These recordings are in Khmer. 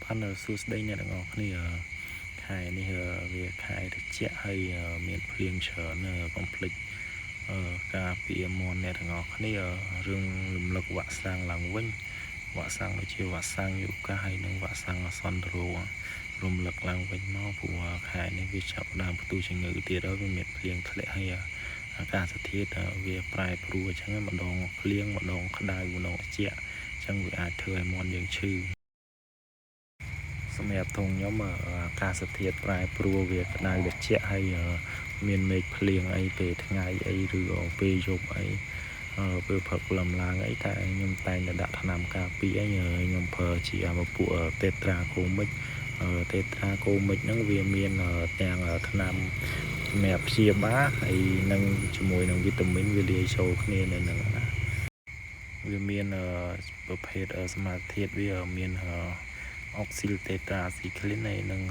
បានសួស្តីអ្នកទាំងអស់គ្នាខែនេះវាខែត្រជាក់ហើយមានភ្លៀងច្រើនកុំភ្លេចការពារមន់អ្នកទាំងអស់គ្នារឿងរំលឹកវ៉ាក់សាំងឡើងវិញវ៉ាក់សាំងដូចជាវ៉ាក់សាំងយូកាហើយនិងវ៉ាក់សាំងអសន្នរោរំលឹកឡើងវិញមកព្រោះខែនេះវាចាប់ដើមផ្ទុះជំងឺទៀតហើយវាមានភ្លៀងធ្លាក់ហើយអាកាសធាតុវាប្រែប្រួលអញ្ចឹងម្ដងភ្លៀងម្ដងក្តៅម្ដងត្រជាក់អញ្ចឹងវាអាចធ្វើឲ្យមន់យើងឈឺសម្រាប់ធំខ្ញុំអាកាសធាតុប្រែប្រួលវាក្តៅត្រជាក់ហើយមានមេឃភ្លៀងអីពេលថ្ងៃអីឬពេលយប់អីពេលព្រឹកព្រលឹមឡើងអីតែខ្ញុំតែងតែដាក់ថ្នាំការពារអីខ្ញុំប្រើជាពួកតេត្រាកូមិចហ្នឹងវាមានទាំងថ្នាំសម្រាប់ព្យាបាលហើយនិងជាមួយនឹងវីតាមីនវាលាយចូលគ្នានៅនឹងវាមានប្រភេទសមាធាតុវាមានអុកស៊ីលតេត្រាស៊ីក្លីនហើយនិង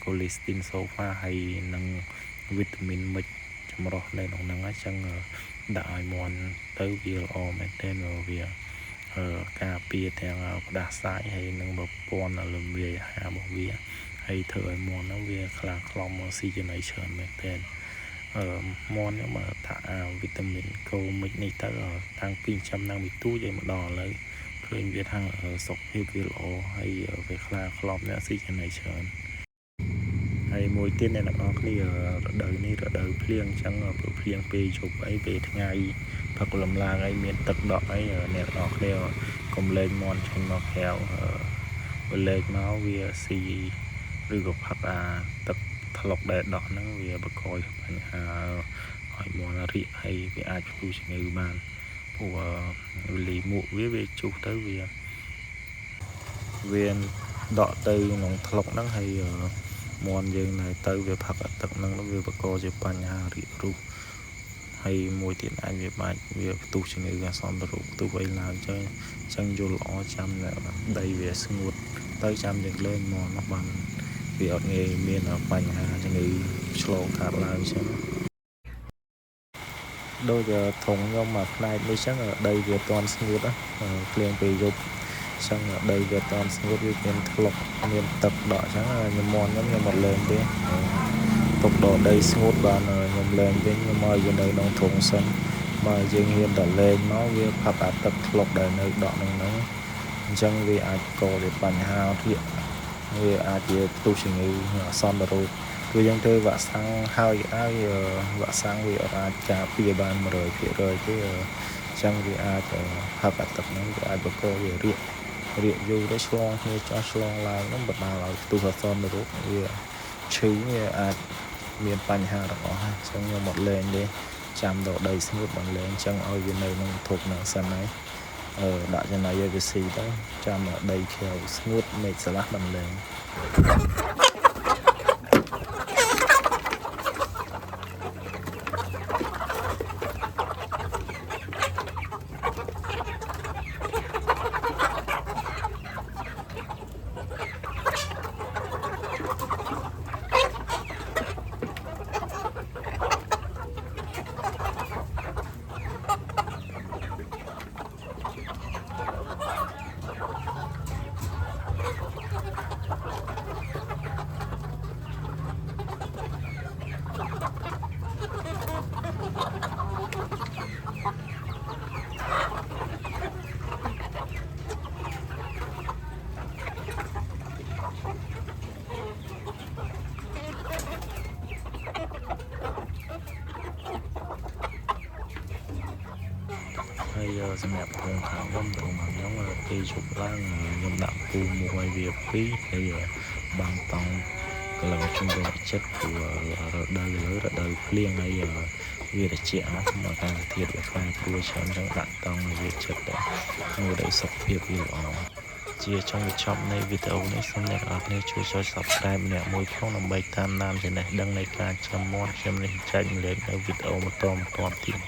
កូលីស្ទីនសូហ្វាហើយនិងវីតាមីនមិចចម្រុះនៅក្នុងហ្នឹងអញ្ចឹងដាក់ឲ្យមន់ទៅវាល្អមែនទែនវាការពារទាំងផ្ដាសាយហើយនិងប្រព័ន្ធលំវាយអាហាររបស់វាហើយធ្វើឲ្យមន់ហ្នឹងវាខ្លាខ្លំស៊ីចំណីច្រើនមែនទែនមន់ខ្ញុំថាវីតាមីនកូមិចនេះទៅតាំងពីចំណាំងមីទូចឲ្យមកដល់ឥឡូវឃើញវាថាសុខភាពវាល្អហើយវាខ្លាខ្លំអ្នកស៊ីចំណីច្រើនហើយមួយទៀតអ្នកទាំងអស់គ្នារដូវនេះរដូវភ្លៀងអញ្ចឹងព្រោះភ្លៀងពេលយប់អីពេលថ្ងៃផឹកលំឡើងអីមានទឹកដក់អីអ្នកទាំងអស់គ្នាកុំលេងមន់ចេញមកក្រៅបើលេងមកវាស៊ីឬក៏ផឹកទឹកថ្លុកដែលដក់ហ្នឹងវាបង្កបញ្ហាឲ្យមន់រាកហើយវាអាចផ្ទុះជំងឺបានព្រោះវលីមួកវាជុះទៅវាដក់ទៅក្នុងថ្លុកហ្នឹងហើយមន់យើងនៅទៅវាផឹកទឹកហ្នឹងវាបង្កជាបញ្ហារាករូសហើយមួយទៀតអាចវាផ្ទុះជំងឺអាសន្នរោគផ្ទុះអីឡើងចឹងយល់ល្អចាំដីវាស្ងួតទៅចាំយើងលេងមន់នោះបានវាអត់ងាយមានបញ្ហាជំងឺឆ្លងកើតឡើងចឹងដូចធុងខ្ញុំផ្នែកនេះចឹងដីវាតន់ស្ងួតភ្លៀងពេលយប់ចឹងដីវាតន់ស្ងួតវាមានថ្លុកមានទឹកដក់ចឹងខ្ញុំមន់ខ្ញុំអត់លេងទេទុកដល់ដីស្ងួតបានខ្ញុំលេងវិញខ្ញុំឲ្យវានៅក្នុងធុងសិនបើយើងហ៊ានតែលេងមកវាផឹកទឹកថ្លុកដែលនៅដក់ហ្នឹងអញ្ចឹងវាអាចកជាបញ្ហារាកវាអាចជាផ្ទុះជំងឺអាសន្នរោគគឺយើងធ្វើវ៉ាក់សាំងហើយវ៉ាក់សាំងវាអាចការពារបាន 100% ទេអញ្ចឹងវាអាចផឹកទឹកហ្នឹងវាអាចបង្កវារាកយូរទៅឆ្លងគ្នាចោះឆ្លងឡើងហ្នឹងបណ្ដាលឲ្យផ្ទុះអាសន្នរោគវាឈឺវាអាចមានបញ្ហារបស់អញ្ចឹងខ្ញុំអត់លេងទេចាំដល់ដីស្ងួតបានលេងអញ្ចឹងឲ្យវានៅក្នុងធុកហ្នឹងសិនហើយដាក់ចំណីឲ្យវាស៊ីទៅចាំដីខែវស្ងួតមេឃស្រឡះបានលេងហើយសម្រាប់ធុងខាងខ្ញុំពេលយប់ឡើងខ្ញុំដាក់ពូមួយវា2ហើយបាំងតង់កន្លងជំរុញចិត្តព្រោះរដូវភ្លៀងហើយវាត្រជាក់មកតាមធាតុវាខ្លាំងព្រោះច្រើនចឹងដាក់តង់វាចិត្តមួយដោយសុខភាពវាល្អជាចុងបញ្ចប់នៃវីដេអូនេះសូមអ្នកនរគ្នាជួយចុច Subscribe ម្នាក់មួយផងដើម្បីតាមដានចំណេះដឹងនៃការចាំមាត់ខ្ញុំនេះចែកម្លែកនៅវីដេអូបន្តទៀត